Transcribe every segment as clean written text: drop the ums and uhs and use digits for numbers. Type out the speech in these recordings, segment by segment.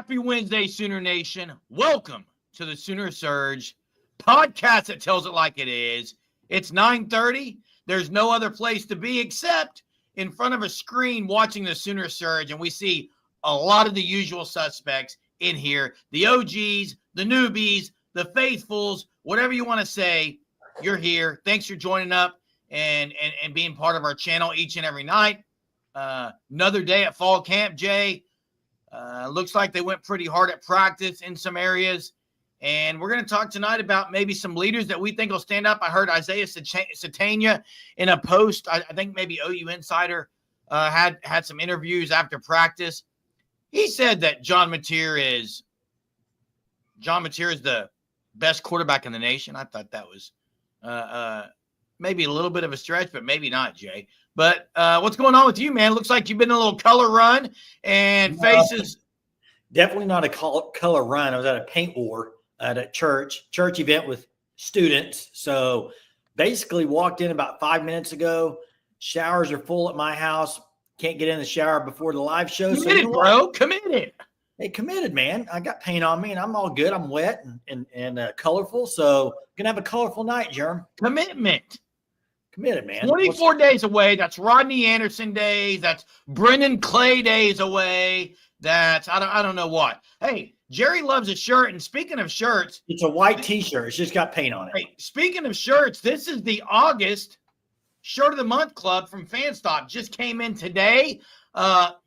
Happy Wednesday, Sooner Nation. Welcome to the Sooner Surge podcast that tells it like it is. It's 9:30. There's no other place to be except in front of a screen watching the Sooner Surge, and we see a lot of the usual suspects in here. The OGs, the newbies, the faithfuls, whatever you want to say, you're here. Thanks for joining up and being part of our channel each and every night. Another day at fall camp, Jay. Looks like they went pretty hard at practice in some areas. And we're going to talk tonight about maybe some leaders that we think will stand up. I heard Isaiah Satania in a post. I think maybe OU Insider had some interviews after practice. He said that John Mateer is the best quarterback in the nation. I thought that was maybe a little bit of a stretch, but maybe not, Jay. But what's going on with you, man? Looks like you've been in a little color run and faces. Definitely not a color run. I was at a paint war at a church event with students. So basically walked in about 5 minutes ago. Showers are full at my house. Can't get in the shower before the live show. Committed, bro. Committed. Hey, committed, man. I got paint on me and I'm all good. I'm wet and colorful. So gonna have a colorful night, Jerm. Committed, man. 24 days away. That's Rodney Anderson days. That's Brendan Clay days away. That's I don't know what. Hey, Jerry loves a shirt. And speaking of shirts, it's a white T-shirt. It's just got paint on it. Hey, speaking of shirts, this is the August Shirt of the Month Club from Fanstop. Just came in today.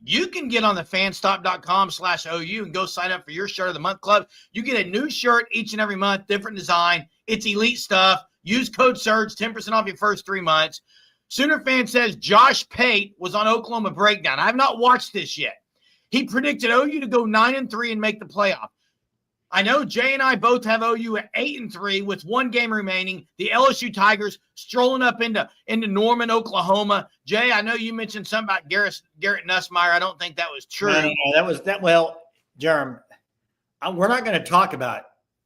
You can get on the fanstop.com/OU and go sign up for your Shirt of the Month Club. You get a new shirt each and every month, different design. It's elite stuff. Use code SURGE, 10% off your first 3 months. Sooner Fan says Josh Pate was on Oklahoma Breakdown. I have not watched this yet. He predicted OU to go 9-3 and make the playoff. I know Jay and I both have OU at 8-3 with 1 game remaining. The LSU Tigers strolling up into Norman, Oklahoma. Jay, I know you mentioned something about Garrett Nussmeier. I don't think that was true. No, that was that. Well, Jerm, we're not going to talk about.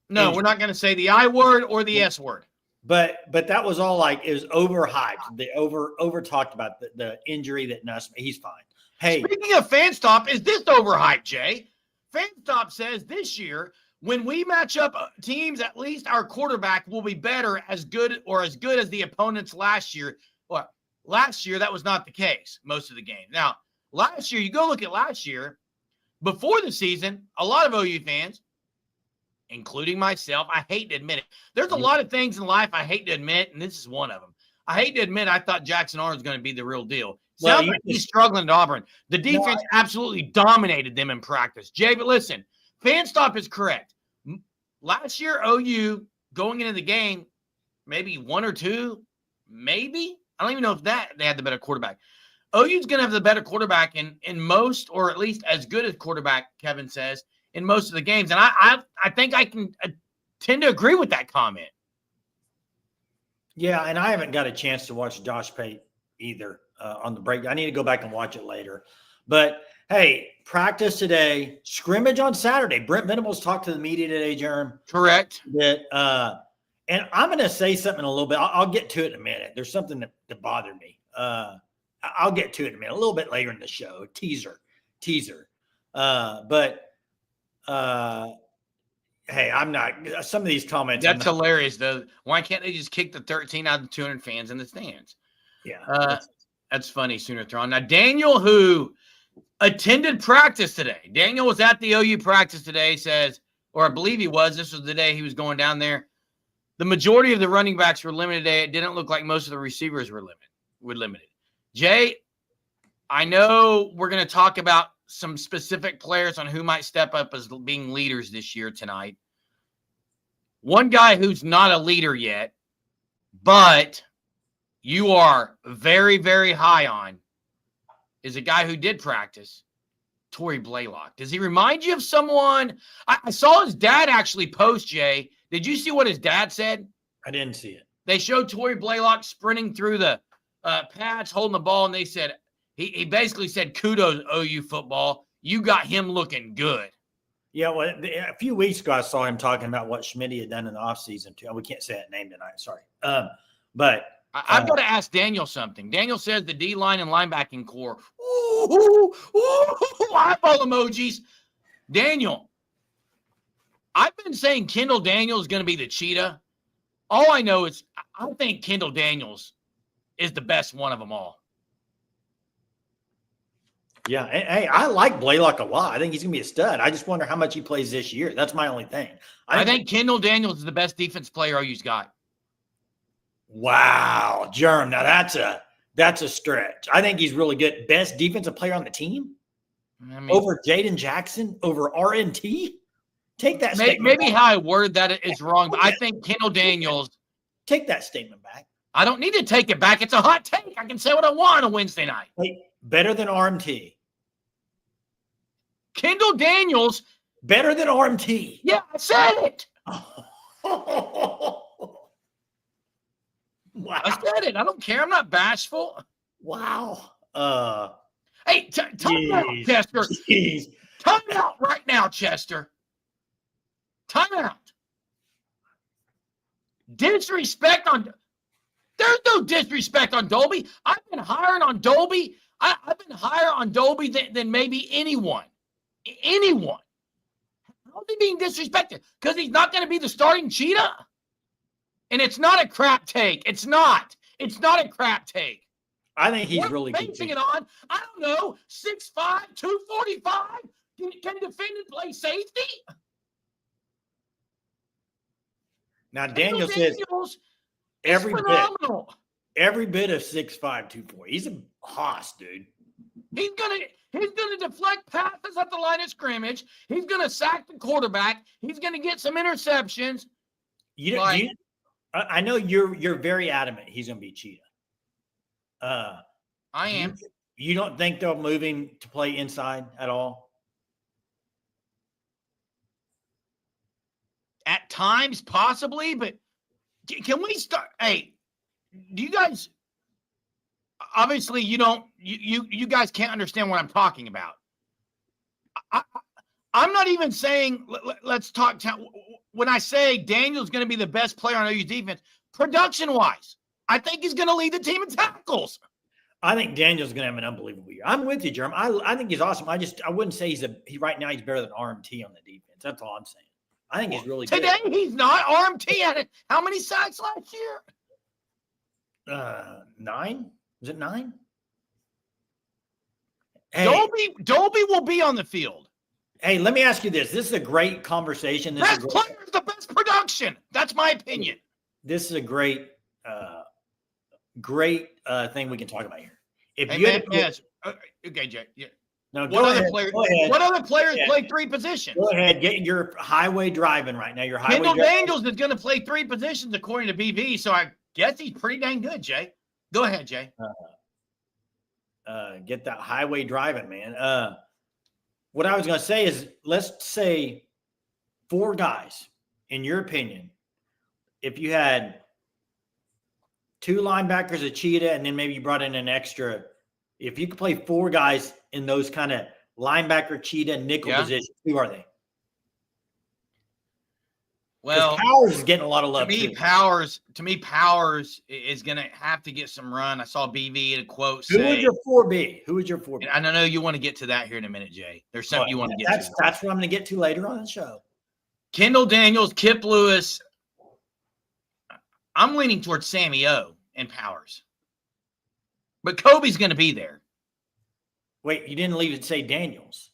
No, we're not going to say the I word or the S word. But that was all like it was overhyped. They over talked about the injury that Nussmeier. He's fine. Hey, speaking of Fanstop, is this overhyped, Jay? Fanstop says this year, when we match up teams, at least our quarterback will be better, as good as the opponents last year. Well, last year, that was not the case most of the game. Now, last year, you go look at last year, before the season, a lot of OU fans, including myself, I hate to admit it. There's a lot of things in life I hate to admit, and this is one of them. I hate to admit I thought Jackson Arnold was going to be the real deal. Sounds like he's struggling at Auburn. The defense absolutely dominated them in practice. Jay, but listen, Fanstop is correct. Last year, OU going into the game, maybe 1 or 2, maybe. I don't even know if they had the better quarterback. OU's going to have the better quarterback in most, or at least as good as quarterback, Kevin says, in most of the games. And I think I can tend to agree with that comment. Yeah, and I haven't got a chance to watch Josh Pate either on the break. I need to go back and watch it later. But, hey, practice today, scrimmage on Saturday. Brent Venables talked to the media today, Jerem. Correct. That, and I'm going to say something in a little bit. I'll get to it in a minute. There's something that bothered me. I'll get to it in a minute, a little bit later in the show, teaser. Hey, I'm not – some of these comments – That's hilarious, though. Why can't they just kick the 13 out of the 200 fans in the stands? Yeah. That's funny, Sooner Thron. Now, Daniel, who attended practice today. Daniel was at the OU practice today, says – or I believe he was. This was the day he was going down there. The majority of the running backs were limited today. It didn't look like most of the receivers were limited. Jay, I know we're going to talk about some specific players on who might step up as being leaders this year tonight. One guy who's not a leader yet, but you are very, very high on, is a guy who did practice, Tory Blaylock. Does he remind you of someone? I saw his dad actually post, Jay. Did you see what his dad said? I didn't see it. They showed Tory Blaylock sprinting through the pads, holding the ball, and they said, he basically said, kudos, OU football. You got him looking good. Yeah, well, a few weeks ago, I saw him talking about what Schmidt had done in the offseason, too. We can't say that name tonight. Sorry. But I've got to ask Daniel something. Daniel says the D-line and linebacking core, ooh, eyeball emojis. Daniel, I've been saying Kendall Daniels is going to be the cheetah. All I know is I think Kendall Daniels is the best one of them all. Yeah, hey, I like Blaylock a lot. I think he's going to be a stud. I just wonder how much he plays this year. That's my only thing. I think Kendall Daniels is the best defense player OU's got. Wow, Germ. Now that's a stretch. I think he's really good. Best defensive player on the team? I mean, over Jaden Jackson, over RNT? Take that statement maybe back. How I worded that is wrong, but I think Kendall Daniels. Take that statement back. I don't need to take it back. It's a hot take. I can say what I want on a Wednesday night. Wait, better than RMT. Kendall Daniels. Better than RMT. Yeah, I said it. Wow. I said it. I don't care. I'm not bashful. Wow. Hey, time out, Chester. Jeez. Time out right now, Chester. Time out. Disrespect on. There's no disrespect on Dolby. I've been higher on Dolby. I've been higher on Dolby than maybe anyone. Anyone. How's he being disrespected? Because he's not going to be the starting cheetah? And it's not a crap take. It's not. It's not a crap take. I think he's really good. Basing it on, I don't know, 6'5", 245, can defend and play safety? Now, Daniel says every bit of 6'5", 240. He's a hoss, dude. He's gonna deflect passes at the line of scrimmage. He's gonna sack the quarterback. He's gonna get some interceptions. I know you're very adamant he's gonna be cheetah. I am. You don't think they'll move him to play inside at all? At times, possibly, but can we start? Hey, do you guys? Obviously, you don't. You guys can't understand what I'm talking about. I'm not even saying let's talk. When I say Daniel's going to be the best player on OU's defense, production-wise, I think he's going to lead the team in tackles. I think Daniel's going to have an unbelievable year. I'm with you, Jerm. I think he's awesome. I wouldn't say right now he's better than RMT on the defense. That's all I'm saying. I think he's really good. Today he's not. RMT had how many sacks last year? 9. Was it 9? Hey, Dolby will be on the field. Hey, let me ask you this. This is a great conversation. Best player is the best production. That's my opinion. This is a great thing we can talk about here. Okay, Jay. Yeah. No, what other players play three positions? Go ahead. Get your highway driving right now. Kendall Daniels is going to play three positions according to BV, so I guess he's pretty dang good, Jay. Go ahead, Jay. Get that highway driving, man. What I was going to say is, let's say 4 guys, in your opinion, if you had 2 linebackers, a cheetah, and then maybe you brought in an extra, if you could play 4 guys in those kind of linebacker, cheetah, nickel positions, who are they? Well, Powers is getting a lot of love. To me, Powers is going to have to get some run. I saw BV in a quote say. Who would your 4B? Who would your 4B? I know you want to get to that here in a minute, Jay. There's something you want to get to. That's what I'm going to get to later on the show. Kendall Daniels, Kip Lewis. I'm leaning towards Sammy O and Powers. But Kobe's going to be there. Wait, you didn't leave it to say Daniels.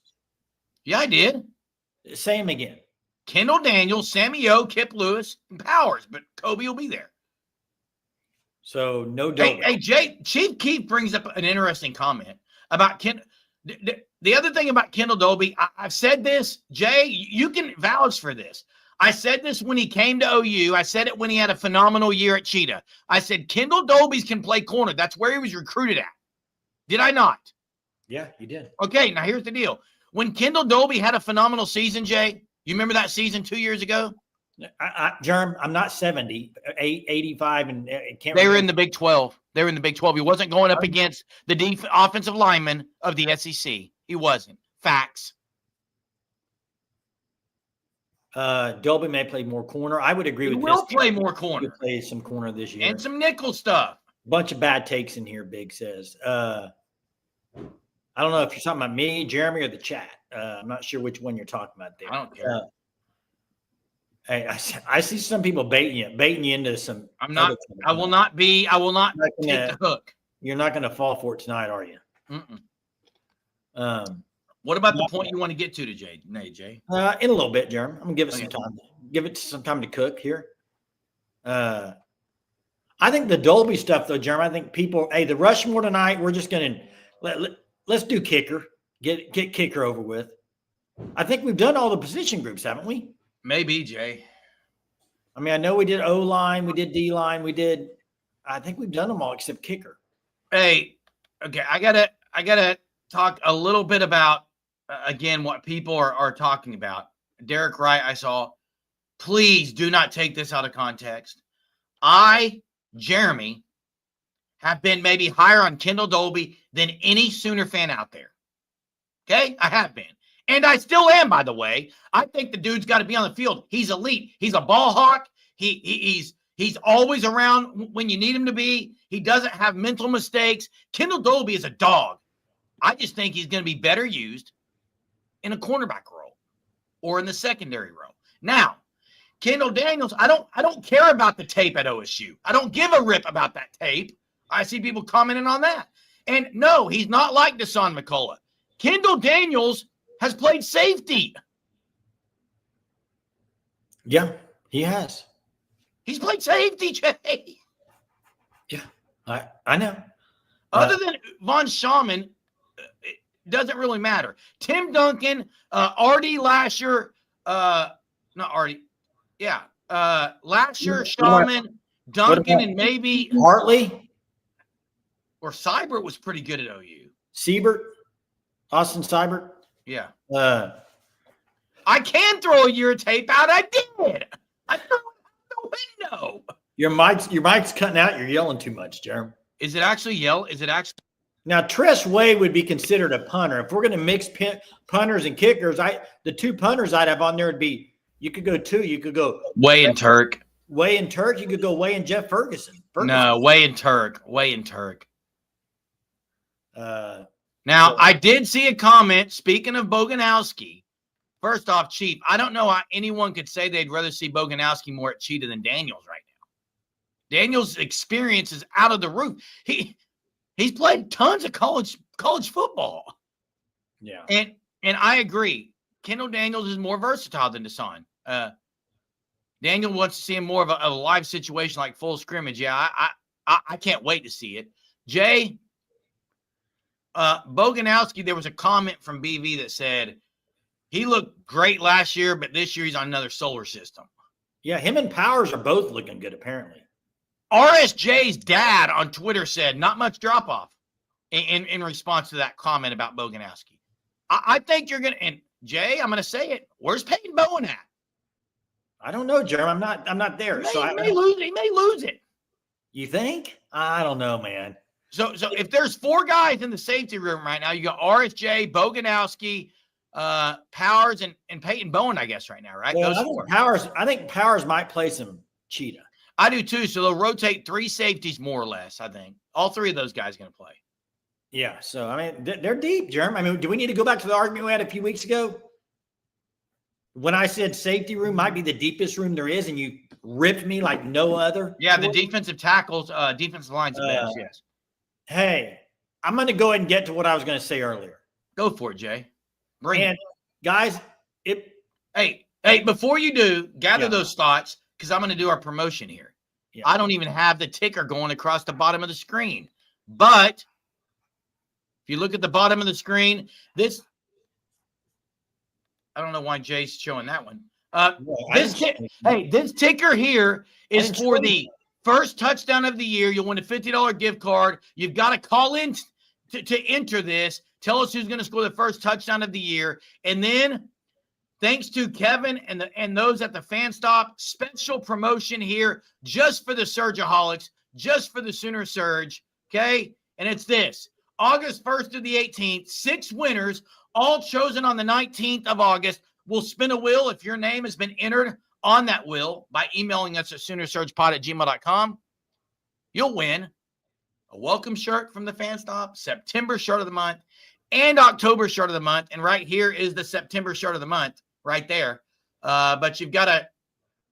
Yeah, I did. Say him again. Kendall Daniels, Sammy O, Kip Lewis, and Powers, but Kobe will be there. So no doubt. Hey, Jay, Chief Keith brings up an interesting comment about the other thing about Kendall Dolby. I've said this, Jay, you can vouch for this. I said this when he came to OU. I said it when he had a phenomenal year at Cheetah. I said Kendall Dolby's can play corner. That's where he was recruited at. Did I not? Yeah, you did. Okay, now here's the deal. When Kendall Dolby had a phenomenal season, Jay, you remember that season 2 years ago? Jerm, I'm not 70, 85, and can't. They were in the Big 12. They were in the Big 12. He wasn't going up against the offensive lineman of the SEC. He wasn't. Facts. Dolby may play more corner. I would agree with this. He will play more corner. He'll play some corner this year. And some nickel stuff. Bunch of bad takes in here, Big says. I don't know if you're talking about me, Jeremy, or the chat. I'm not sure which one you're talking about there. I don't care. Hey, I see some people baiting you into some. I'm not. I will not take the hook. You're not going to fall for it tonight, are you? What about the point you want to get to today, Jay? In a little bit, Jeremy. I'm gonna give it some time. Give it some time to cook here. I think the Dolby stuff, though, Jeremy. I think people. Hey, the Rushmore tonight. We're just gonna let's do kicker. Get kicker over with. I think we've done all the position groups, haven't we? Maybe, Jay. I mean, I know we did O line, we did D line, we did. I think we've done them all except kicker. Hey, okay. I gotta talk a little bit about again what people are talking about. Derek Wright, I saw. Please do not take this out of context. Jeremy, have been maybe higher on Kendall Dolby than any Sooner fan out there. Okay, I have been. And I still am, by the way. I think the dude's got to be on the field. He's elite. He's a ball hawk. He's always around when you need him to be. He doesn't have mental mistakes. Kendall Dolby is a dog. I just think he's going to be better used in a cornerback role or in the secondary role. Now, Kendall Daniels, I don't care about the tape at OSU. I don't give a rip about that tape. I see people commenting on that. And no, he's not like Deshaun McCullough. Kendall Daniels has played safety. Yeah, he has. He's played safety, Jay. Yeah, I know. Other than Von Schaman, it doesn't really matter. Tim Duncan, Artie Lasher, not Artie. Yeah. Lasher, Schaman, Duncan, and maybe Hartley. Or Seibert was pretty good at OU. Austin Seibert. Yeah. I can throw a year of tape out. I did. I threw it out the window. Your mic's cutting out. You're yelling too much, Jeremy. Is it actually yell? Is it actually? Now, Tress Way would be considered a punter. If we're going to mix punters and kickers, the two punters I'd have on there would be, you could go two. You could go Way and Turk. Way and Turk. You could go Way and Jeff Ferguson. No, Way and Turk. Way and Turk. Now, I did see a comment, speaking of Boganowski. First off, Chief, I don't know how anyone could say they'd rather see Boganowski more at Cheetah than Daniels right now. Daniels' experience is out of the roof. He's played tons of college football. Yeah. And I agree. Kendall Daniels is more versatile than Deshaun. Daniel wants to see him more of a live situation like full scrimmage. Yeah, I can't wait to see it. Jay, Boganowski, there was a comment from BV that said he looked great last year, but this year he's on another solar system. Yeah, him and Powers are both looking good, apparently. RSJ's dad on Twitter said not much drop-off in response to that comment about Boganowski. I think you're going to – and Jay, I'm going to say it. Where's Peyton Bowen at? I don't know, Jeremy. I'm not there. He may lose it. You think? I don't know, man. So if there's four guys in the safety room right now, you got RSJ, Boganowski, Powers, and Peyton Bowen, I guess, right now, right? Well, I think Powers might play some Cheetah. I do too. So they'll rotate three safeties more or less, I think. All three of those guys are going to play. Yeah. So, I mean, they're deep, Jeremy. I mean, do we need to go back to the argument we had a few weeks ago? When I said safety room might be the deepest room there is, and you ripped me like no other. Yeah, the defensive tackles, defensive line's the best, yes. Hey, I'm going to go ahead and get to what I was going to say earlier. Go for it, Jay. Bring it. Guys, Hey, before you do, gather those thoughts, because I'm going to do our promotion here. Yeah. I don't even have the ticker going across the bottom of the screen. But if you look at the bottom of the screen, this – I don't know why Jay's showing that one. This ticker here is for the first touchdown of the year. You'll win a $50 gift card. You've got to call in to enter this. Tell us who's going to score the first touchdown of the year. And then, thanks to Kevin and those at the Fan Stop, special promotion here just for the Surgeaholics, just for the Sooner Surge, okay? And it's this. August 1st to the 18th, 6 winners, all chosen on the 19th of August. We'll spin a wheel if your name has been entered on that wheel by emailing us at SoonerSurgePod@gmail.com. You'll win a welcome shirt from the Fan Stop, September shirt of the month, and October shirt of the month. And right here is the September shirt of the month right there. But you've got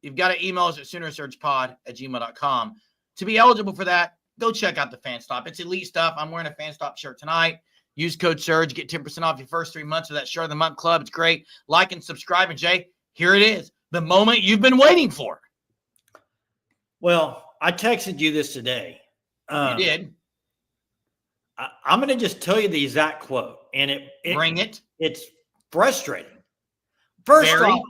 to email us at SoonerSurgePod@gmail.com. To be eligible for that, go check out the Fan Stop. It's elite stuff. I'm wearing a Fan Stop shirt tonight. Use code Surge. Get 10% off your first 3 months of that shirt of the month club. It's great. Like and subscribe. And Jay, here it is. The moment you've been waiting for. Well, I texted you this today. You did. I'm going to just tell you the exact quote, and Bring it. It's frustrating. First Very. off,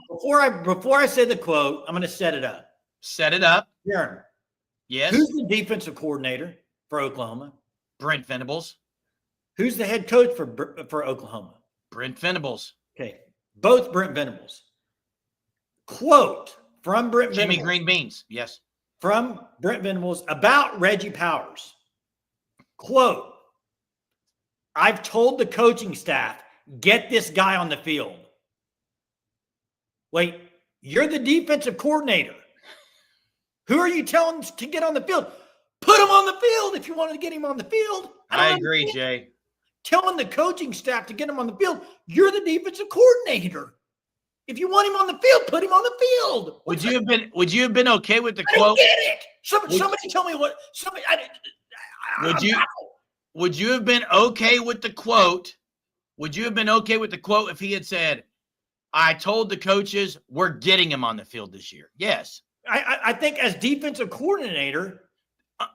before I say the quote, I'm going to set it up. Set it up. Aaron, Yes. who's the defensive coordinator for Oklahoma? Brent Venables. Who's the head coach for Oklahoma? Brent Venables. Okay, both Brent Venables. Quote from Brent Jimmy Venables. Green Beans. Yes. From Brent Venables about Reggie Powers. Quote, I've told the coaching staff, get this guy on the field. Wait, you're the defensive coordinator. Who are you telling to get on the field? Put him on the field if you want to get him on the field. I agree, Jay. Telling the coaching staff to get him on the field. You're the defensive coordinator. If you want him on the field, put him on the field. Would you have been okay with the I don't quote? get it. Somebody tell me what. Would you have been okay with the quote? Would you have been okay with the quote if he had said, I told the coaches we're getting him on the field this year? Yes. I think as defensive coordinator.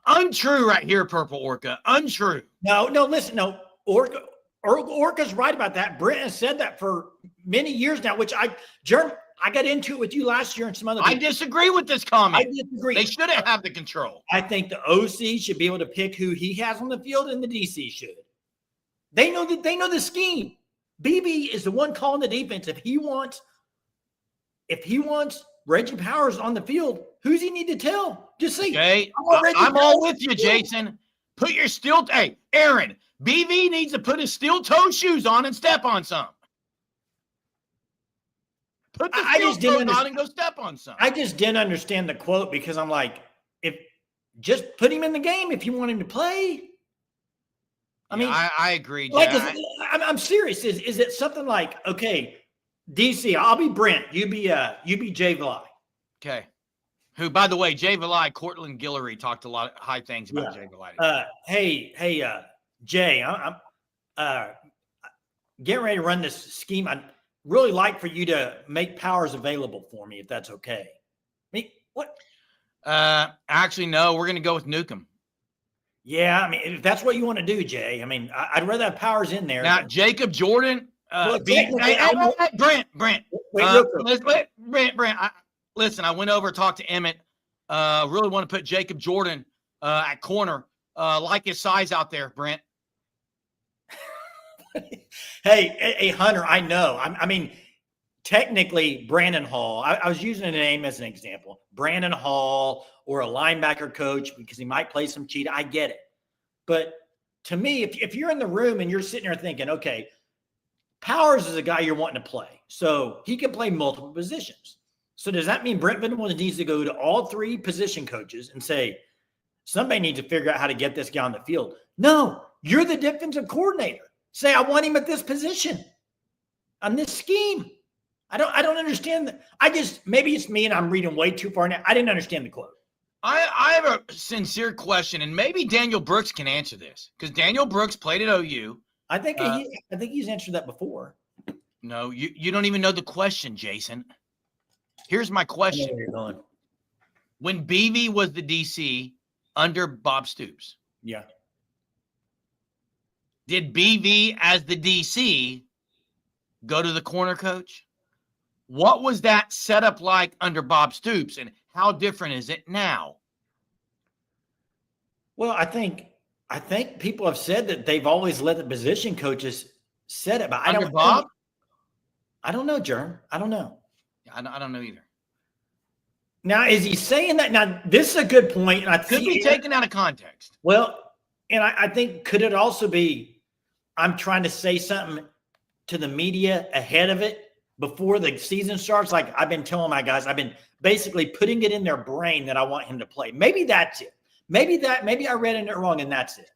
Untrue right here, Purple Orca. Untrue. No, listen, no. Orca's right about that. Brent has said that for many years now, which I got into it with you last year and some other people. I disagree with this comment. I disagree. They shouldn't have the control. I think the OC should be able to pick who he has on the field, and the DC should. They know the scheme. BB is the one calling the defense. If he wants Reggie Powers on the field, who's he need to tell? Just say, okay. I'm all with you, Jason. Put your steel. Hey, Aaron, BV needs to put his steel toe shoes on and step on some. Put the steel toes on and go step on some. I just didn't understand the quote because I'm like, if just put him in the game if you want him to play. I mean, I agree. Like, I'm serious. Is it something like, okay, DC, I'll be Brent, you be Jay Valai. Okay. Who, by the way, Jay Valai, Cortland Guillory talked a lot of high things about Jay Valai. Hey, Jay, I'm getting ready to run this scheme. I'd really like for you to make Powers available for me, if that's okay. I mean, what? Actually, no, we're going to go with Newcomb. Yeah, I mean, if that's what you want to do, Jay, I mean, I'd rather have Powers in there. Now, Jacob Jordan, Brent. Brent. Listen, I went over, talked to Emmett. Really want to put Jacob Jordan at corner. Like his size out there, Brent. Hey, Hunter, I know. I mean, technically, Brandon Hall. I was using a name as an example. Brandon Hall or a linebacker coach because he might play some cheetah. I get it. But to me, if you're in the room and you're sitting there thinking, okay, Powers is a guy you're wanting to play. So he can play multiple positions. So does that mean Brent Venables needs to go to all three position coaches and say, somebody needs to figure out how to get this guy on the field? No, you're the defensive coordinator. Say, I want him at this position on this scheme. I don't understand that. Maybe it's me and I'm reading way too far now. I didn't understand the quote. I have a sincere question, and maybe Daniel Brooks can answer this because Daniel Brooks played at OU. I think he's answered that before. No, you don't even know the question, Jason. Here's my question. I know where you're going. When BV was the DC under Bob Stoops. Yeah. Did BV as the DC go to the corner coach? What was that setup like under Bob Stoops, and how different is it now? Well, I think people have said that they've always let the position coaches set it, but under Bob? I don't know, Jerm. I don't know. I don't know either. Now, is he saying that? Now, this is a good point. And Could be taken out of context. Well, and I think could it also be I'm trying to say something to the media ahead of it before the season starts? Like I've been telling my guys, I've been basically putting it in their brain that I want him to play. Maybe that's it. Maybe I read it wrong and that's it.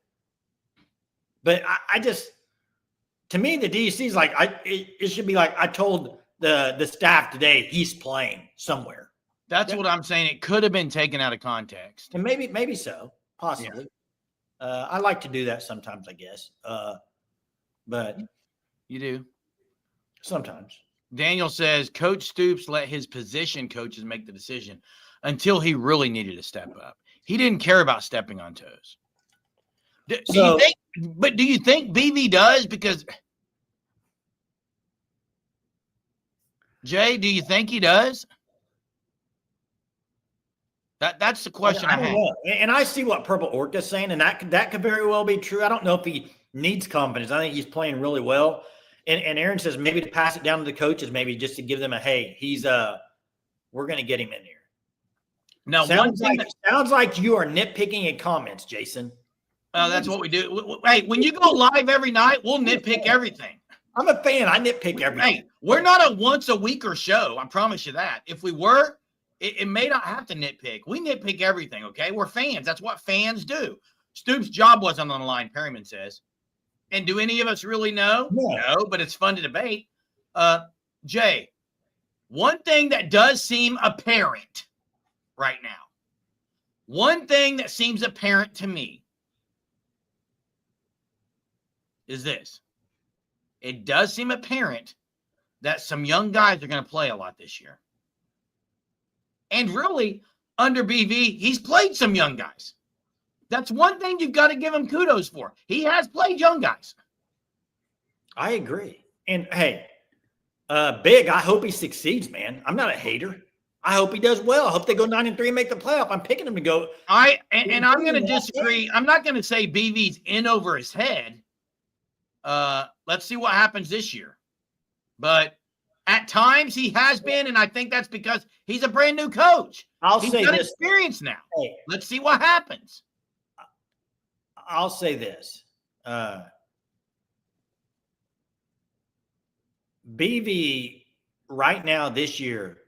But to me, the DC is like it should be like I told the staff today he's playing somewhere. That's what I'm saying. It could have been taken out of context. And maybe so, possibly. Yeah. I like to do that sometimes, I guess. But you do sometimes. Daniel says Coach Stoops let his position coaches make the decision until he really needed to step up. He didn't care about stepping on toes. Do you think BV does? Because Jay, do you think he does? That's the question I have. Know. And I see what Purple Orca's saying, and that could very well be true. I don't know if he needs confidence. I think he's playing really well. And Aaron says maybe to pass it down to the coaches, maybe just to give them a hey, we're going to get him in here. Now, sounds like you are nitpicking in comments, Jason. That's what we do. Hey, when you go live every night, we'll nitpick everything. I'm a fan. I nitpick everything. Hey, we're not a once a weeker show. I promise you that. If we were, it may not have to nitpick. We nitpick everything, okay? We're fans. That's what fans do. Stoops' job wasn't on the line, Perryman says. And do any of us really know? Yeah. No, but it's fun to debate. Jay, one thing that does seem apparent right now, one thing that seems apparent to me is this. It does seem apparent that some young guys are going to play a lot this year. And really, under BV, he's played some young guys. That's one thing you've got to give him kudos for. He has played young guys. I agree. And, hey, Big, I hope he succeeds, man. I'm not a hater. I hope he does well. I hope they go 9-3 and make the playoff. I'm picking him to go. I'm going to disagree. I'm not going to say BV's in over his head. Let's see what happens this year. But at times he has been, and I think that's because he's a brand new coach. He's got experience now. Hey, let's see what happens. I'll say this. BV right now this year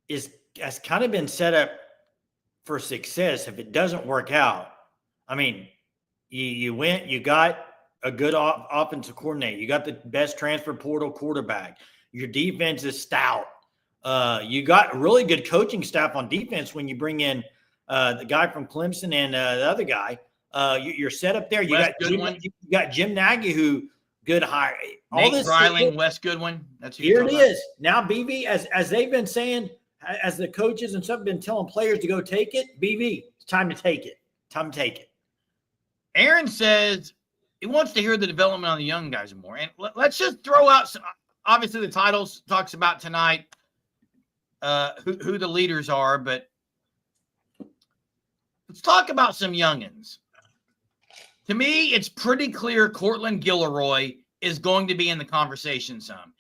has kind of been set up for success. If it doesn't work out, I mean, you went, you got a good offensive coordinator. You got the best transfer portal quarterback. Your defense is stout. You got really good coaching staff on defense when you bring in the guy from Clemson and the other guy. You're set up there. You got Jim Nagy, who good hire. Nate Breiling, Wes Goodwin. That's who here it is. Now BV, as they've been saying, as the coaches and stuff have been telling players to go take it. BV, it's time to take it. Time to take it. Aaron says he wants to hear the development on the young guys more. And let's just throw out some. Obviously, the titles talks about tonight who the leaders are, but let's talk about some youngins. To me, it's pretty clear Cortland Gilroy is going to be in the conversation some.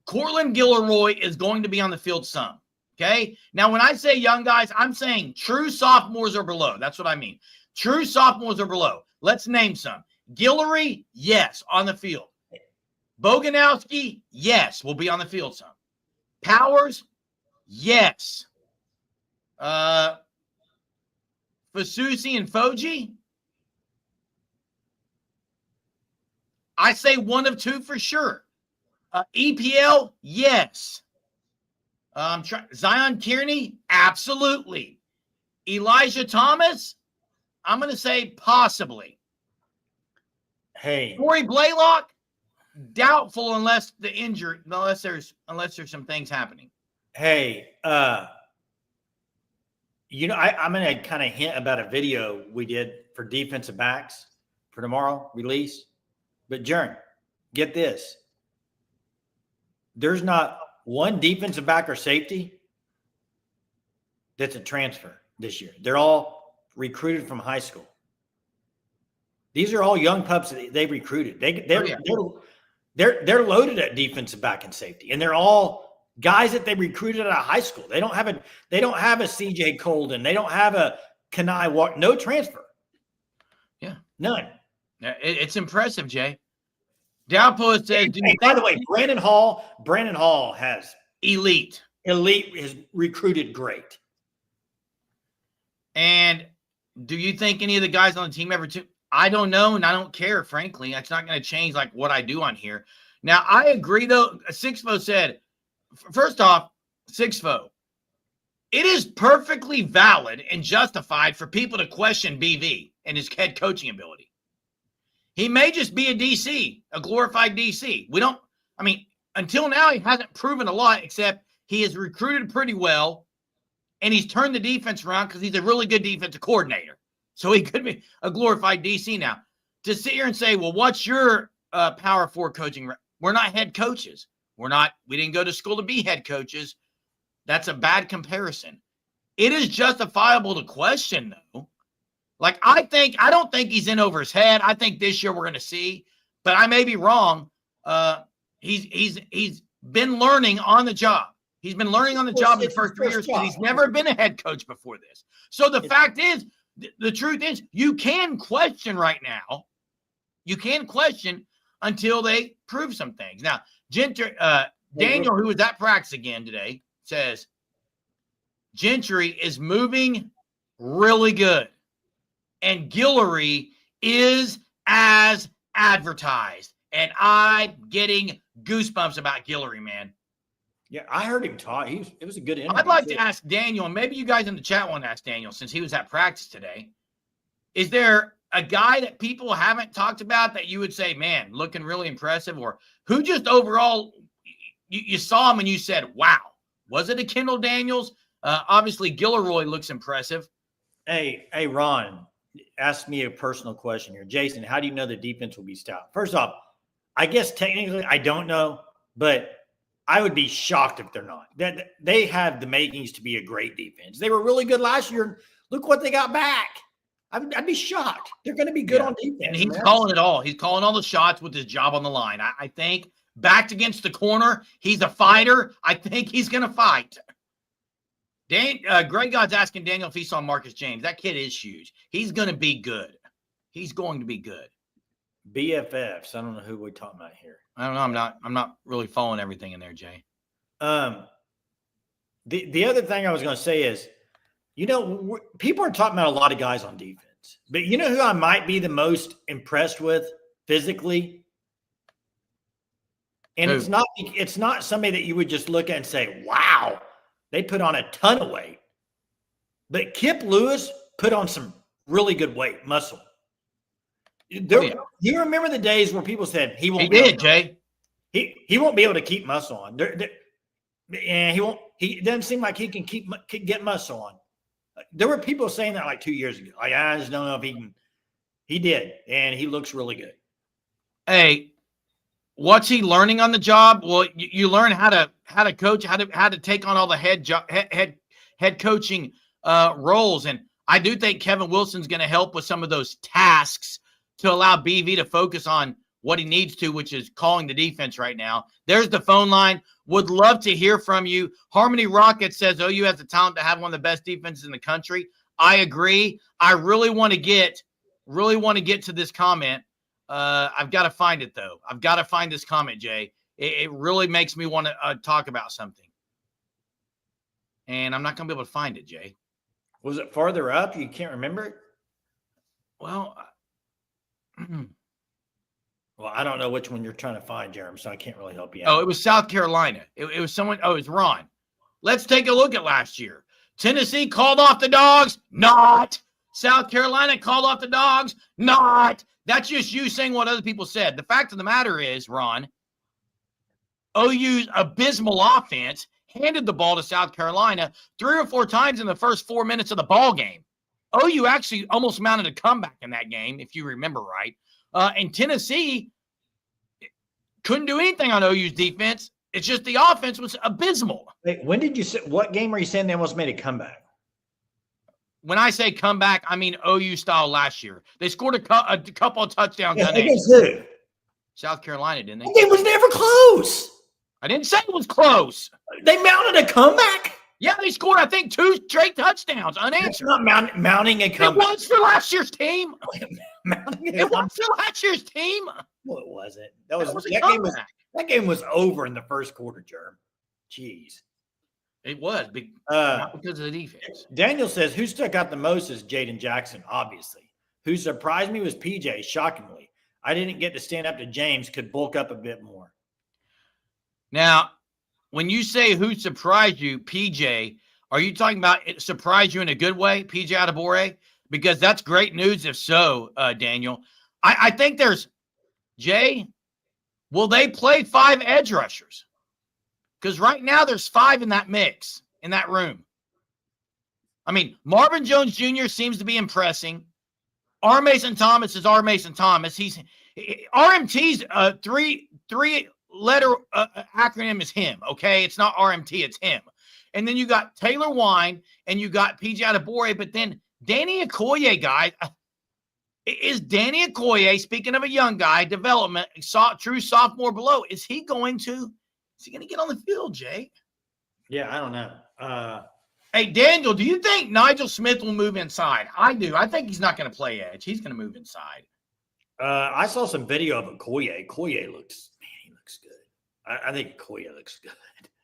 Cortland Gilroy is going to be on the field some. Okay? Now, when I say young guys, I'm saying true sophomores or below. That's what I mean. True sophomores or below. Let's name some. Guillory, yes, on the field. Boganowski, yes, will be on the field some. Powers, yes. Fasusi and Foji, I say one of two for sure. EPL, yes. Zion Kearney, absolutely. Elijah Thomas, I'm going to say possibly. Hey, Corey Blaylock, doubtful unless there's some things happening. Hey, I'm going to kind of hint about a video we did for defensive backs for tomorrow release. But Jern, get this. There's not one defensive back or safety that's a transfer this year. They're all recruited from high school. These are all young pups that they recruited. They're loaded at defensive back and safety, and they're all guys that they recruited out of high school. They don't have a CJ Colden. They don't have a Kanai Walk. No transfer. Yeah, none. It's impressive, Jay. Downpost says. By the way, Brandon Hall has elite. Has recruited great. And do you think any of the guys on the team ever I don't know, and I don't care, frankly. It's not going to change like what I do on here. Now, I agree, though. Sixfo said, first off, Sixfo, it is perfectly valid and justified for people to question BV and his head coaching ability. He may just be a DC, a glorified DC. Until now, he hasn't proven a lot, except he has recruited pretty well, and he's turned the defense around because he's a really good defensive coordinator. So he could be a glorified DC now. To sit here and say, well, what's your Power 4 coaching? We're not head coaches. We didn't go to school to be head coaches. That's a bad comparison. It is justifiable to question, though. Like, I don't think he's in over his head. I think this year we're going to see, but I may be wrong. He's been learning on the job. He's been learning on the job in the first 3 years because he's never been a head coach before this. So the fact is, the truth is, you can question right now. You can question until they prove some things. Now, Daniel, who was at practice again today, says Gentry is moving really good, and Guillory is as advertised. And I'm getting goosebumps about Guillory, man. Yeah, I heard him talk. It was a good interview. I'd like to ask Daniel, and maybe you guys in the chat want to ask Daniel since he was at practice today. Is there a guy that people haven't talked about that you would say, man, looking really impressive, or who just overall you saw him and you said, wow? Was it a Kendall Daniels? Obviously, Gilroy looks impressive. Hey, Ron, ask me a personal question here. Jason, how do you know the defense will be stout? First off, I guess technically I don't know, but I would be shocked if they're not. They have the makings to be a great defense. They were really good last year. Look what they got back. I'd be shocked. They're going to be good on defense. And he's calling it all. He's calling all the shots with his job on the line. I think backed against the corner, he's a fighter. I think he's going to fight. Greg God's asking Daniel if he saw Marcus James. That kid is huge. He's going to be good. He's going to be good. BFFs. I don't know who we're talking about here. I don't know. I'm not really following everything in there, Jay. The other thing I was going to say is, people are talking about a lot of guys on defense, but you know who I might be the most impressed with physically? And it's not somebody that you would just look at and say, wow, they put on a ton of weight. But Kip Lewis put on some really good weight, muscle. You remember the days where people said he won't be able to keep muscle on. And he won't. He doesn't seem like he can get muscle on. There were people saying that like 2 years ago. I just don't know if he can. He did, and he looks really good. Hey, what's he learning on the job? Well, you learn how to coach, how to take on all the head coaching roles, and I do think Kevin Wilson's going to help with some of those tasks to allow BV to focus on what he needs to, which is calling the defense right now. There's the phone line. Would love to hear from you. Harmony Rocket says OU has the talent to have one of the best defenses in the country. I agree. I really want to get to this comment. I've got to find it, though. I've got to find this comment, Jay. It really makes me want to talk about something. And I'm not going to be able to find it, Jay. Was it farther up? You can't remember it? Well, well, I don't know which one you're trying to find, Jeremy, so I can't really help you out. Oh, it was South Carolina. It was someone. Oh, it's Ron. Let's take a look at last year. Tennessee called off the Dogs. Not. South Carolina called off the Dogs. Not. That's just you saying what other people said. The fact of the matter is, Ron, OU's abysmal offense handed the ball to South Carolina 3 or 4 times in the first 4 minutes of the ball game. OU actually almost mounted a comeback in that game, if you remember right. And Tennessee couldn't do anything on OU's defense. It's just the offense was abysmal. Wait, when did you say? What game are you saying they almost made a comeback? When I say comeback, I mean OU style last year. They scored a couple of touchdowns. Yeah, against who? South Carolina, didn't they? It was never close. I didn't say it was close. They mounted a comeback? Yeah, they scored, I think, 2 straight touchdowns unanswered. It's not mounting a comeback. It was for last year's team. It was for last year's team. Well, it wasn't. That game was over in the first quarter, Jerm. Jeez. It was not because of the defense. Daniel says, who stuck out the most is Jaden Jackson, obviously. Who surprised me was PJ, shockingly. I didn't get to stand up to James, could bulk up a bit more. Now, when you say who surprised you, PJ, are you talking about it surprised you in a good way, PJ Adebawore? Because that's great news if so, Daniel. I think there's, Jay, will they play 5 edge rushers? Because right now there's 5 in that mix, in that room. I mean, Marvin Jones Jr. seems to be impressing. R. Mason Thomas is R. Mason Thomas. He's RMT's 3-letter acronym is him, okay? It's not RMT, it's him. And then you got Taylor Wine and you got PJ Adebawore, but then Danny Okoye, guys. Is Danny Okoye, speaking of a young guy, development, true sophomore below, is he going to get on the field, Jay? Yeah, I don't know. Hey, Daniel, do you think Nigel Smith will move inside? I do. I think he's not going to play edge. He's going to move inside. I saw some video of Okoye. Okoye he looks good. I think Okoye looks good.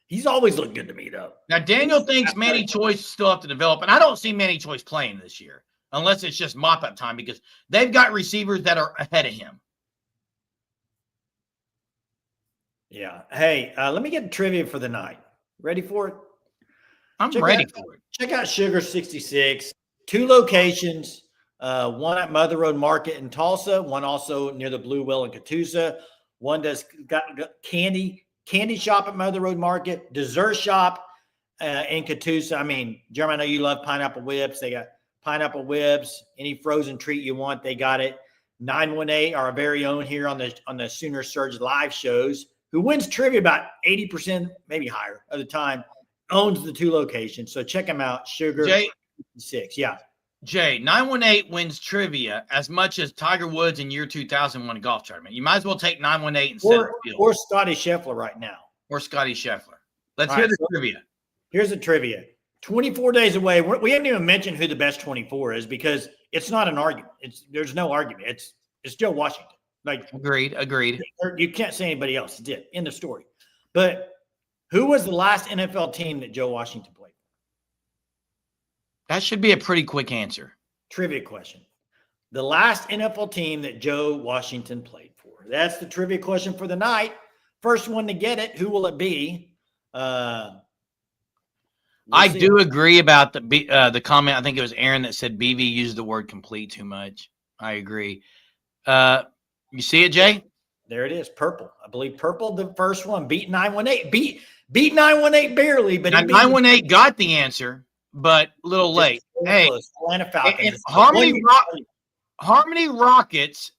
He's always looked good to me, though. Now, Daniel thinks Manny Choice still have to develop, and I don't see Manny Choice playing this year unless it's just mop-up time because they've got receivers that are ahead of him. Yeah. Hey, let me get trivia for the night. Ready for it? I'm ready for it. Check out Sugar 66. 2 locations. One at Mother Road Market in Tulsa. One also near the Blue Well in Catoosa. One does got candy shop at Mother Road Market. Dessert shop in Catoosa. I mean, Jeremy, I know you love pineapple whips. They got pineapple whips. Any frozen treat you want, they got it. 918, our very own here on the Sooner Surge live shows, who wins trivia about 80%, maybe higher of the time, owns the 2 locations. So check him out. Sugar 6. Yeah. Jay, 918 wins trivia as much as Tiger Woods in year 2000 won a golf tournament. You might as well take 918 instead of field. Or Scotty Scheffler right now. Or Scotty Scheffler. Let's hear the trivia. Here's the trivia. 24 days away. We haven't even mentioned who the best 24 is because it's not an argument. There's no argument. It's Joe Washington. Like Agreed. You can't say anybody else did. End of story. But who was the last NFL team that Joe Washington played? That should be a pretty quick answer. Trivia question. The last NFL team that Joe Washington played for. That's the trivia question for the night. First one to get it. Who will it be? I do agree about the comment. I think it was Aaron that said BV used the word complete too much. I agree. You see it, Jay? There it is. Purple. I believe purple, the first one, beat 918. Beat 918 barely, but 918 got the answer, but a little late. Hey, Atlanta Falcons. And Harmony Rockets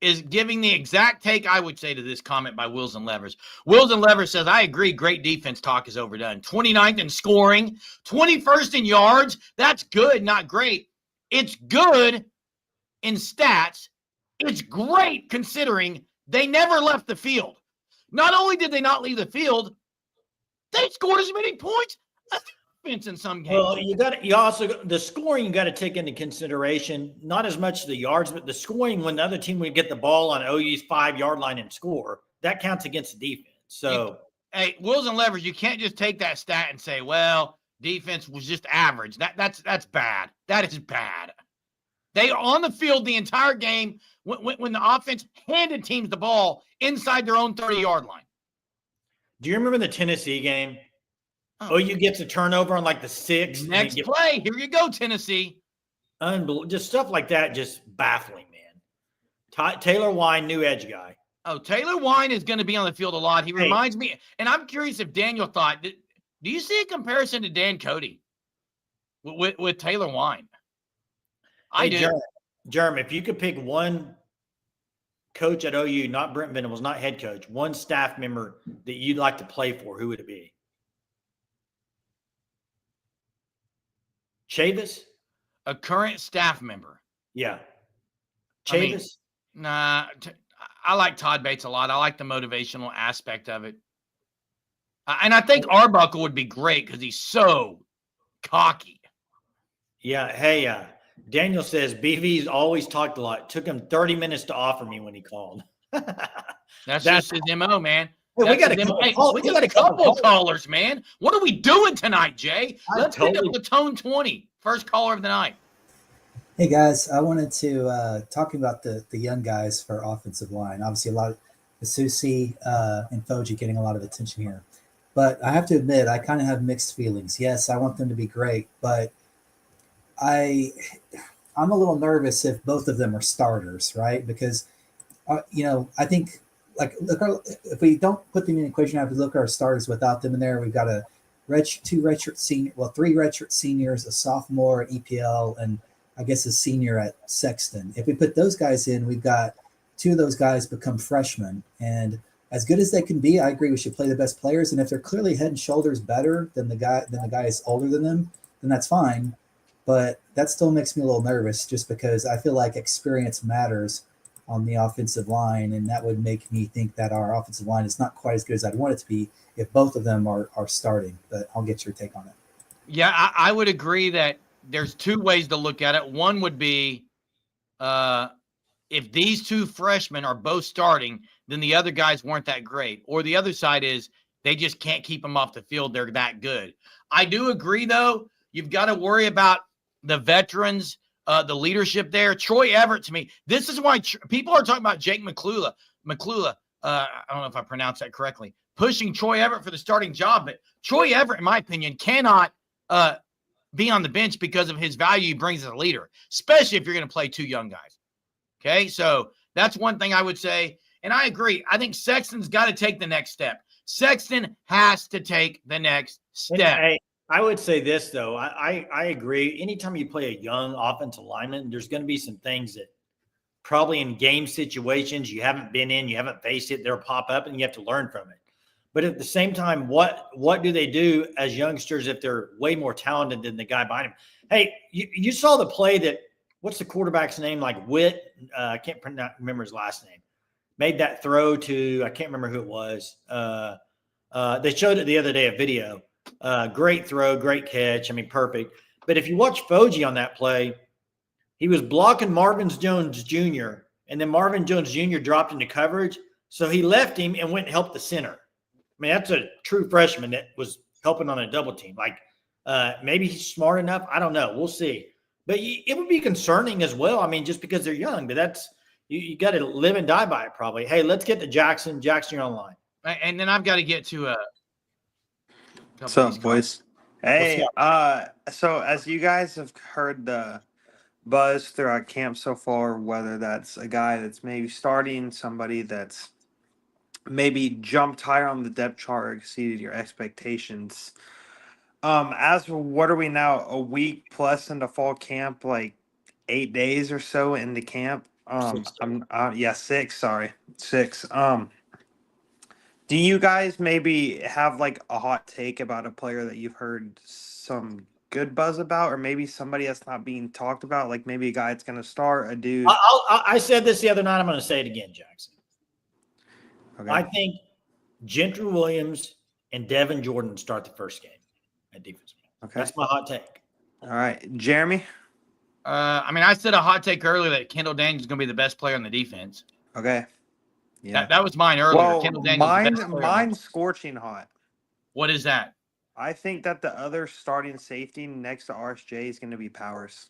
is giving the exact take I would say to this comment by Wills and Levers. Wills and Levers says, I agree, great defense talk is overdone. 29th in scoring, 21st in yards. That's good, not great. It's good in stats. It's great considering they never left the field. Not only did they not leave the field, they scored as many points as the offense in some games. Well, the scoring you got to take into consideration, not as much the yards, but the scoring when the other team would get the ball on OU's 5-yard line and score, that counts against the defense. So, hey, Wills and Levers, you can't just take that stat and say, well, defense was just average. That's bad. That is bad. They are on the field the entire game when the offense handed teams the ball inside their own 30-yard line. Do you remember the Tennessee game? OU gets a turnover on like the 6th. Next play. Here you go, Tennessee. Unbelievable. Just stuff like that, just baffling, man. Taylor Wine, new edge guy. Oh, Taylor Wine is going to be on the field a lot. He reminds me, and I'm curious if Daniel thought, do you see a comparison to Dan Cody with Taylor Wine? I do. Jeremy, if you could pick one coach at OU, not Brent Venables, not head coach, one staff member that you'd like to play for, who would it be? Chavis? A current staff member. Yeah. Chavis? I like Todd Bates a lot. I like the motivational aspect of it. And I think Arbuckle would be great because he's so cocky. Yeah. Hey, Daniel says BV's always talked a lot. It took him 30 minutes to offer me when he called. That's just his MO, man. Hey, we got a couple callers, man. What are we doing tonight, Jay? Let's pick up the Tone 20. First caller of the night. Hey guys, I wanted to talk about the young guys for offensive line. Obviously, a lot of the Susi and Foji getting a lot of attention here, but I have to admit I kind of have mixed feelings. Yes, I want them to be great, but I I'm a little nervous if both of them are starters, right? Because I think like if we don't put them in the equation, I have to look at our starters without them in there. We've got two redshirt senior, well, three redshirt seniors, a sophomore at EPL, and I guess a senior at Sexton. If we put those guys in, we've got two of those guys become freshmen, and as good as they can be, I agree we should play the best players. And if they're clearly head and shoulders better than the guy is older than them, then that's fine. But that still makes me a little nervous, just because I feel like experience matters on the offensive line, and that would make me think that our offensive line is not quite as good as I'd want it to be if both of them are starting. But I'll get your take on it. Yeah, I would agree that there's two ways to look at it. One would be if these two freshmen are both starting, then the other guys weren't that great. Or the other side is they just can't keep them off the field. They're that good. I do agree, though. You've got to worry about the veterans, the leadership there. Troy Everett, to me, this is why people are talking about Jake McClula. I don't know if I pronounced that correctly, pushing Troy Everett for the starting job. But Troy Everett, in my opinion, cannot be on the bench because of his value he brings as a leader, especially if you're going to play two young guys. Okay, so that's one thing I would say. And I agree. I think Sexton's got to take the next step. Sexton has to take the next step. I would say this, though. I agree. Anytime you play a young offensive lineman, there's going to be some things that probably in game situations you haven't been in, you haven't faced it, they'll pop up and you have to learn from it. But at the same time, what do they do as youngsters if they're way more talented than the guy behind him? Hey, you saw the play that, what's the quarterback's name? Like Witt, I can't remember his last name. Made that throw to, I can't remember who it was. They showed it the other day, a video. Great throw, great catch. I mean, perfect. But if you watch Foji on that play, he was blocking Marvin Jones Jr., and then Marvin Jones Jr. dropped into coverage. So he left him and went and helped the center. I mean, that's a true freshman that was helping on a double team. Like, maybe he's smart enough. I don't know. We'll see. But it would be concerning as well. I mean, just because they're young. But that's you got to live and die by it probably. Hey, let's get to Jackson. Jackson, you're online. And then I've got to get to What's up, boys? Hey, so as you guys have heard the buzz throughout camp so far, whether that's a guy that's maybe starting, somebody that's maybe jumped higher on the depth chart or exceeded your expectations. As for what are we now, a week plus into fall camp, like 8 days or so into camp? Six. Sorry, six. Do you guys maybe have like a hot take about a player that you've heard some good buzz about, or maybe somebody that's not being talked about, like maybe a guy that's going to start, a dude? I said this the other night. I'm going to say it again, Jackson. Okay. I think Gentry Williams and Devin Jordan start the first game at defense. Okay. That's my hot take. All right. Jeremy? I mean, I said a hot take earlier that Kendall Daniels is going to be the best player on the defense. Okay. Yeah. That was mine earlier. Well, Kendall Daniels mine's scorching hot. What is that? I think that the other starting safety next to RSJ is going to be Powers.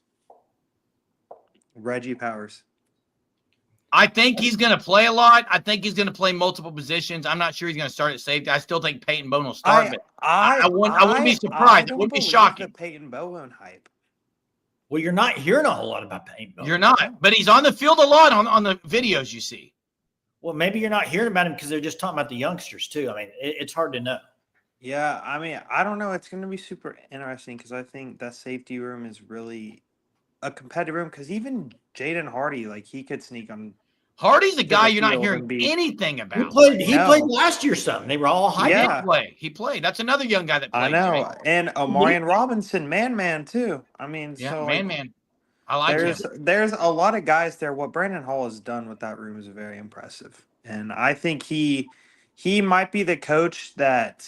Reggie Powers. I think he's going to play a lot. I think he's going to play multiple positions. I'm not sure he's going to start at safety. I still think Peyton Bowen will start, but I wouldn't be surprised. It wouldn't be shocking. The Peyton Bowen hype. Well, you're not hearing a whole lot about Peyton Bowen. You're not, but he's on the field a lot on the videos you see. Well, maybe you're not hearing about him because they're just talking about the youngsters too. I mean, it's hard to know. Yeah, I mean, I don't know. It's going to be super interesting because I think that safety room is really a competitive room because even Jaden Hardy, like he could sneak on. Hardy's a guy you're not hearing anything about. He played last year something. They were all hyped. Yeah. He played. That's another young guy that played. I know. Right? And Omarion Robinson, man too. I mean, yeah, so man. I like there's a lot of guys there. What Brandon Hall has done with that room is very impressive. And I think he might be the coach that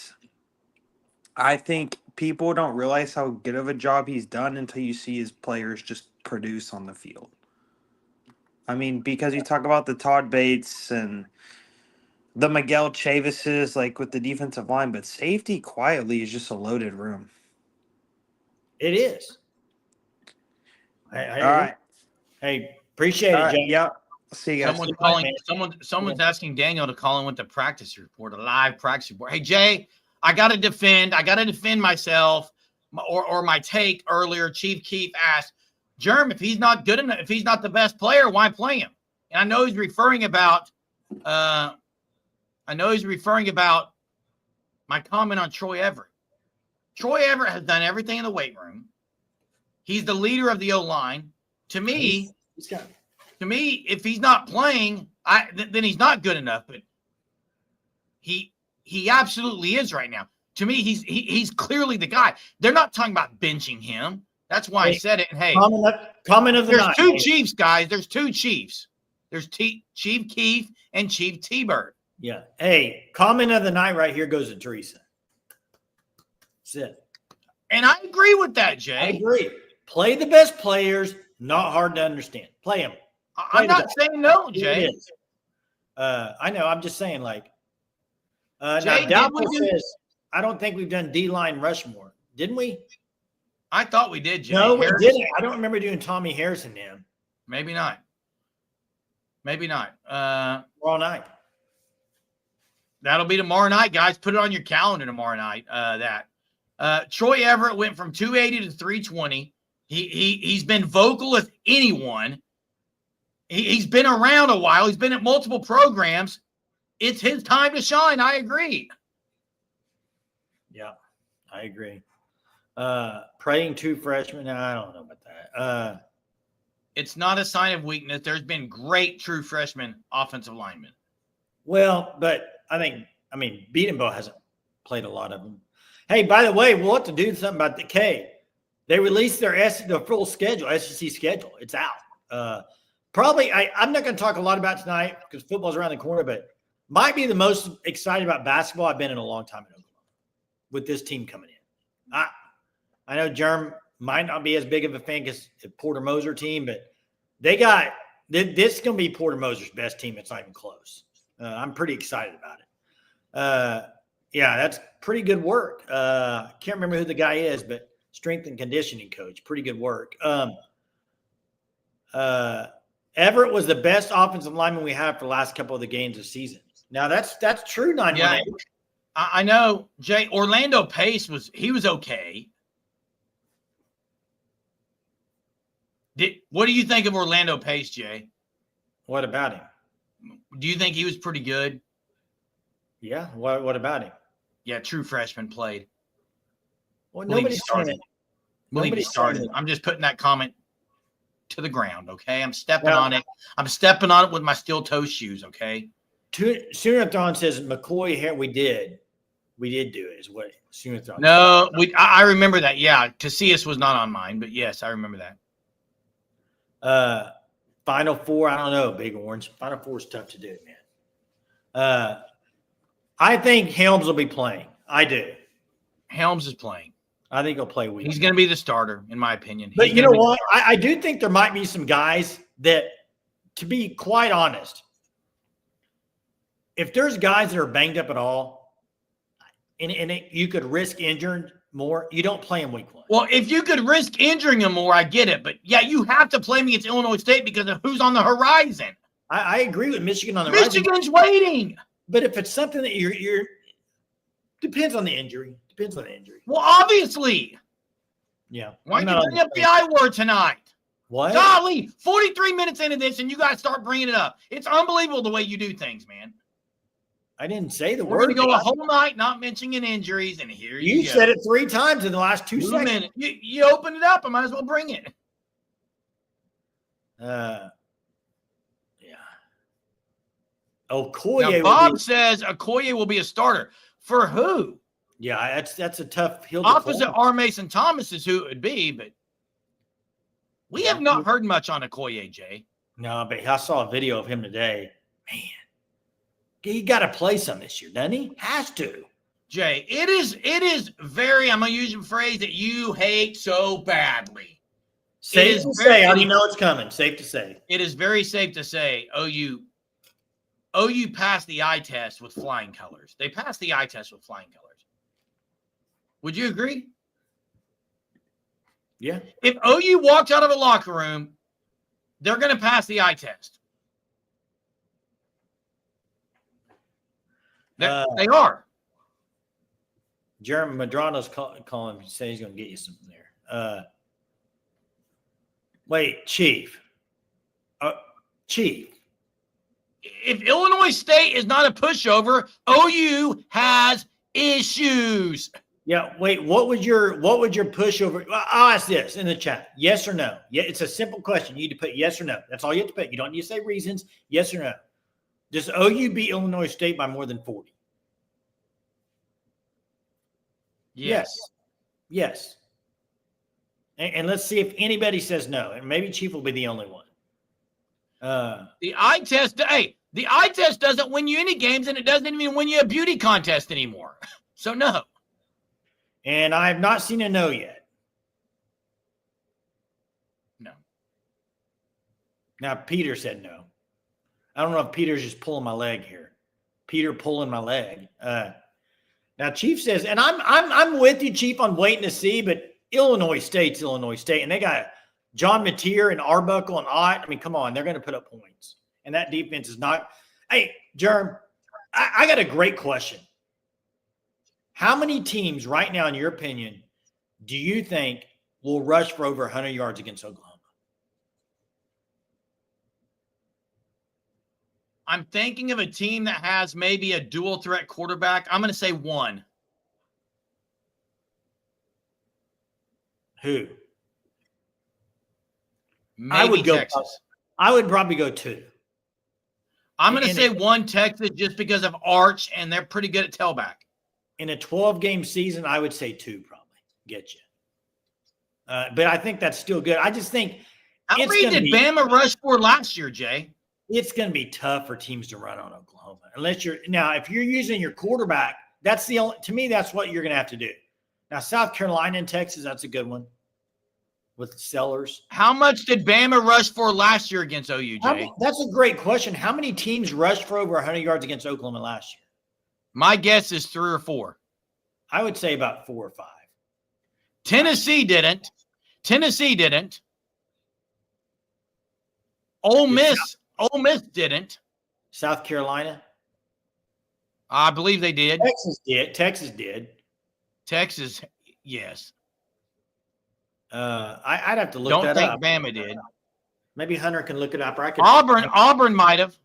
I think people don't realize how good of a job he's done until you see his players just produce on the field. I mean, because you talk about the Todd Bates and the Miguel Chavises, like with the defensive line, but safety quietly is just a loaded room. It is. All right. Hey, appreciate it, Jay. Yeah. See you guys. Someone's asking Daniel to call in with the practice report, a live practice report. Hey, Jay, I got to defend myself or my take earlier. Chief Keith asked, Germ, if he's not good enough, if he's not the best player, why play him? And I know he's referring about my comment on Troy Everett. Troy Everett has done everything in the weight room. He's the leader of the O-line. To me, if he's not playing, then he's not good enough. But he absolutely is right now. To me, he's clearly the guy. They're not talking about benching him. That's why I said it. And hey, comment of the night. There's two Chiefs, guys. There's two Chiefs. There's Chief Keith and Chief T-Bird. Yeah. Hey, comment of the night right here goes to Teresa. That's it. And I agree with that, Jay. I agree. Play the best players. Not hard to understand. Play them. I'm not saying no, Jay. I know. I'm just saying, like, Jay, now Doubtful says, I don't think we've done D-line Rushmore. Didn't we? I thought we did, Jay. No, we didn't. I don't remember doing Tommy Harrison then. Maybe not. Tomorrow night. That'll be tomorrow night, guys. Put it on your calendar tomorrow night. Troy Everett went from 280 to 320. He's been vocal as anyone. He's been around a while. He's been at multiple programs. It's his time to shine. I agree. Yeah, I agree. Praying two freshmen. I don't know about that. It's not a sign of weakness. There's been great true freshman offensive linemen. Well, but I mean, Beatenbow hasn't played a lot of them. Hey, by the way, we'll have to do something about the K. They released their full schedule, SEC schedule. It's out. Probably, I'm not going to talk a lot about tonight because football's around the corner, but might be the most excited about basketball I've been in a long time in Oklahoma with this team coming in. I know Germ might not be as big of a fan as the Porter Moser team, but this is going to be Porter Moser's best team. It's not even close. I'm pretty excited about it. Yeah, that's pretty good work. Can't remember who the guy is, but strength and conditioning coach. Pretty good work. Everett was the best offensive lineman we have for the last couple of the games of the season. Now that's true. 9-1-8. Yeah, I know, Jay. Orlando Pace was okay. What do you think of Orlando Pace, Jay? What about him? Do you think he was pretty good? Yeah. What about him? Yeah, true freshman played. Well, nobody started. I'm just putting that comment to the ground, okay? I'm stepping on it. I'm stepping on it with my steel toe shoes, okay? Sooner-thon says McCoy here. We did do it. Is what Sooner-thon. No, I remember that. Yeah, Casillas was not on mine, but yes, I remember that. Final Four. I don't know. Big Orange. Final Four is tough to do, man. I think Helms will be playing. I do. Helms is playing. I think he'll play week. He's going to be the starter, in my opinion. But you know what? I do think there might be some guys that, to be quite honest, if there's guys that are banged up at all, and you could risk injuring more, you don't play him week 1. Well, if you could risk injuring him more, I get it. But, yeah, you have to play him against Illinois State because of who's on the horizon. I agree with Michigan on the horizon. Michigan's waiting. But if it's something that you're depends on the injury. Depends on the injury. Well, obviously. Yeah. Why did you bring up the I word tonight? What? Golly, 43 minutes into this, and you guys start bringing it up. It's unbelievable the way you do things, man. I didn't say the We're word. going to go a whole night not mentioning injuries, and here you go. You said it 3 times in the last 2 seconds. Minute. You opened it up. I might as well bring it. Yeah. Okoye. Now, Bob says Okoye will be a starter. For who? Yeah, that's a tough hill to Opposite climb. R. Mason Thomas is who it would be, but we have not heard much on Okoye, Jay. No, but I saw a video of him today. Man, he got to play some this year, doesn't he? Has to. Jay, it is very, I'm going to use a phrase that you hate so badly. Safe to say. I already know it's coming. Safe to say. It is very safe to say OU passed the eye test with flying colors. They passed the eye test with flying colors. Would you agree? Yeah. If OU walked out of a locker room they're going to pass the eye test. They are. Jeremy Madrano's calling to say he's going to get you something there. Wait, Chief. Chief. If Illinois State is not a pushover, OU has issues. Yeah, wait, what would your pushover? I'll ask this in the chat. Yes or no? Yeah, it's a simple question. You need to put yes or no. That's all you have to put. You don't need to say reasons. Yes or no. Does OU beat Illinois State by more than 40? Yes. And let's see if anybody says no. And maybe Chief will be the only one. The eye test, the eye test doesn't win you any games, and it doesn't even win you a beauty contest anymore. So no. And I have not seen a no yet. No. Now Peter said no. I don't know if Peter's just pulling my leg here. Peter pulling my leg. Now Chief says, and I'm with you, Chief, on waiting to see, but Illinois State's Illinois State, and they got John Mateer and Arbuckle and Ott. I mean, come on, they're going to put up points, and that defense is not. Hey, Jerm, I got a great question. How many teams right now, in your opinion, do you think will rush for over 100 yards against Oklahoma? I'm thinking of a team that has maybe a dual threat quarterback. I'm going to say one. Who? Maybe I would go. Texas. I would probably go two. I'm going to say one Texas just because of Arch, and they're pretty good at tailback. In a 12-game season, I would say two probably get you. But I think that's still good. I just think how many did Bama rush for last year, Jay? It's going to be tough for teams to run on Oklahoma unless you're now. If you're using your quarterback, that's the only. To me, that's what you're going to have to do. Now, South Carolina and Texas, that's a good one with Sellers. How much did Bama rush for last year against OU, Jay? That's a great question. How many teams rushed for over 100 yards against Oklahoma last year? My guess is 3 or 4. I would say about 4 or 5. Tennessee didn't. Ole Miss didn't. South Carolina? I believe they did. Texas did. Texas, yes. I'd have to look that up. Don't think Bama did. Maybe Hunter can look it up. Or I could. Auburn might have.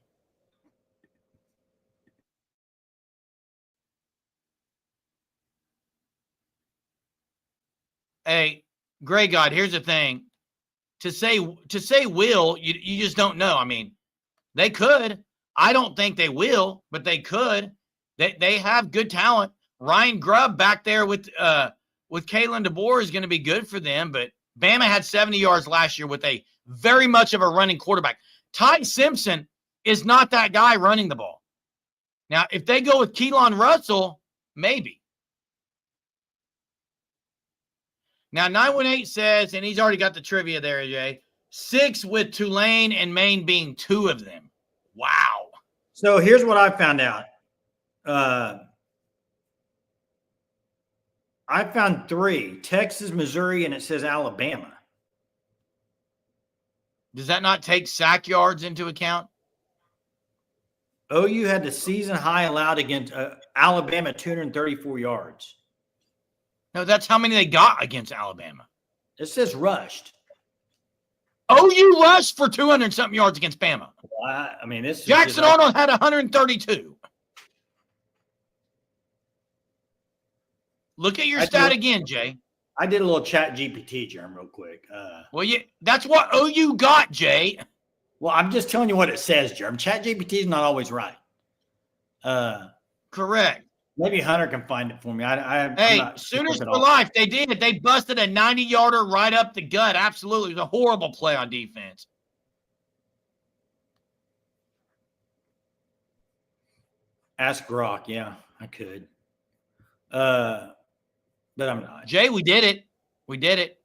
Hey, Gray God, here's the thing. To say will, you just don't know. I mean, they could. I don't think they will, but they could. They have good talent. Ryan Grubb back there with Kalen DeBoer is going to be good for them, but Bama had 70 yards last year with a very much of a running quarterback. Ty Simpson is not that guy running the ball. Now, if they go with Keelan Russell, maybe. Now, 918 says, and he's already got the trivia there, Jay, 6 with Tulane and Maine being 2 of them. Wow. So here's what I found out. I found 3, Texas, Missouri, and it says Alabama. Does that not take sack yards into account? OU had the season high allowed against Alabama, 234 yards. No, that's how many they got against Alabama. It says rushed. OU rushed for 200-something yards against Bama. Well, I mean, this Jackson Arnold had 132. Look at your stat again, Jay. I did a little chat GPT, Jeremy, real quick. Well, that's what OU got, Jay. Well, I'm just telling you what it says, Jeremy. Chat GPT is not always right. Correct. Maybe Hunter can find it for me. Hey, Sooners for life. They did it. They busted a 90-yarder right up the gut. Absolutely. It was a horrible play on defense. Ask Brock. Yeah, I could. But I'm not. Jay, we did it. We did it.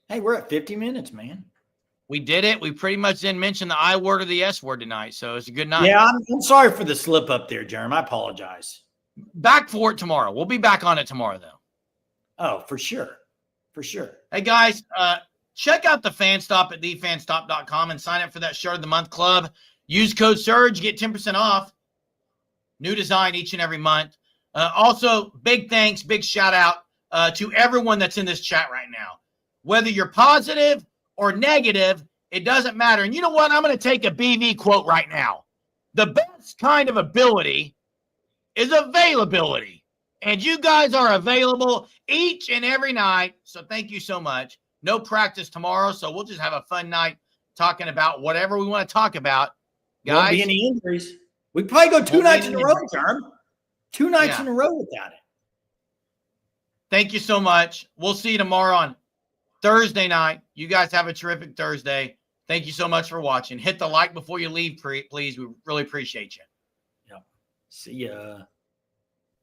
Hey, we're at 50 minutes, man. We did it. We pretty much didn't mention the I word or the S word tonight, so it's a good night. Yeah, I'm sorry for the slip up there, Jeremy. I apologize. Back for it tomorrow. We'll be back on it tomorrow, though. Oh, for sure. For sure. Hey, guys, check out the Fan Stop at thefanstop.com and sign up for that Shirt of the Month club. Use code SURGE, get 10% off. New design each and every month. Also, big thanks, big shout out to everyone that's in this chat right now. Whether you're positive or negative, it doesn't matter. And you know what? I'm going to take a BV quote right now. The best kind of ability is availability. And you guys are available each and every night. So thank you so much. No practice tomorrow, so we'll just have a fun night talking about whatever we want to talk about. Guys, won't be any injuries. We probably go 2 nights in a row, Term. 2 nights in a row without it. Thank you so much. We'll see you tomorrow on Thursday night. You guys have a terrific Thursday. Thank you so much for watching. Hit the like before you leave, please. We really appreciate you. Yep. See ya.